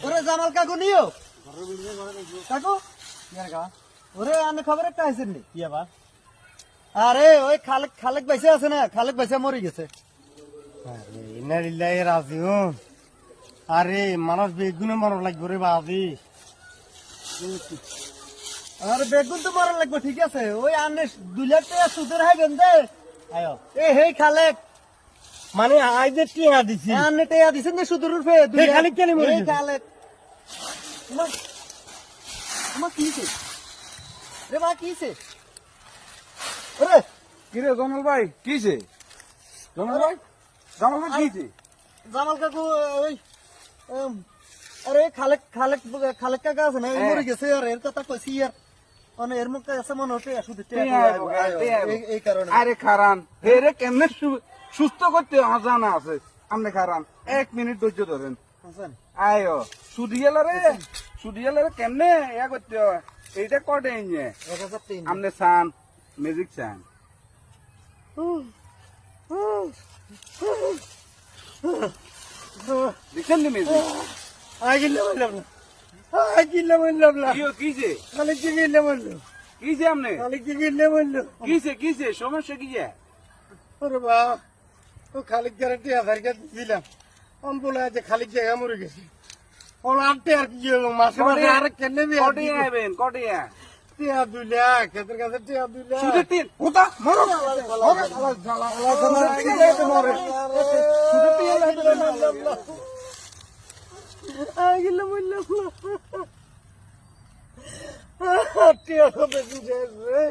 ওরে জামাল কাকু নিও কাকু ওরে আনে খবর একটা আইছেন নি কি আবার? আরে ওই খালেক খালেক বাইসে আছে না, খালেক বাইসে মরে গেছে। আরে ইন্না লিল্লাহি রাজিউন। আরে মানুষ বেগুনে মরণ লাগবে রে বাজি। আরে বেগুন তো মরা লাগবে, ঠিক আছে। ওই আনে 2 লাখ টাকা সুদের হাইবেন দে। আয়ো এ হেই খালেক মানে আইজে টিয়া দিছি। আনে টাকা দিছেন না সুদের রূপে। এই খালেক কেন মরে গেছে? খালেক তোমার তোমার কিছে রে মা কিছে? ওরে কিরে জমাল ভাই কিছে? জমাল ভাই কিছে? জামাল কাকু ওই আরে খালেক খালেক খালেক কাকা আছে না, মরে গেছে। আর এর কথা কইছি আর মানে এর মুখে আছে মনে হচ্ছে সুদের এই কারণে। আরে খারান হেরে কেমনে সুস্থ করতে জানা আছে। আপনি খারান 1 মিনিট ধৈর্য ধরেন। বুঝছেন? আয়ো সুদিয়ালারে কেমনে ইয়া করতে হয় এইটা কটে নিয়ে 1003 আপনি চান ম্যাজিক চান দেখছেন নি ম্যাজিক আগিলে বললাম না, আগিলে বললাম না, কিছে খালেক কি গিলে বললো, কিছে আপনি খালেক কি গিলে বললো। কিছে সমস্যা কি যে ওরে বাপ, ও খালেক গ্যারান্টি আধার কার্ড দিলাম, আমি বলে যে খালেক জায়গা মরে গেছে। ওর আটটে আর কি হলো, মাসে মাসে আর কেনে বি কটে আইবেন কটে টিয়া 2 লাখ, এদের কাছে টিয়া 2 লাখ। সুদের তিন কোথা মরো আগিলে বললাম না, টিয়া তো বেশি রে।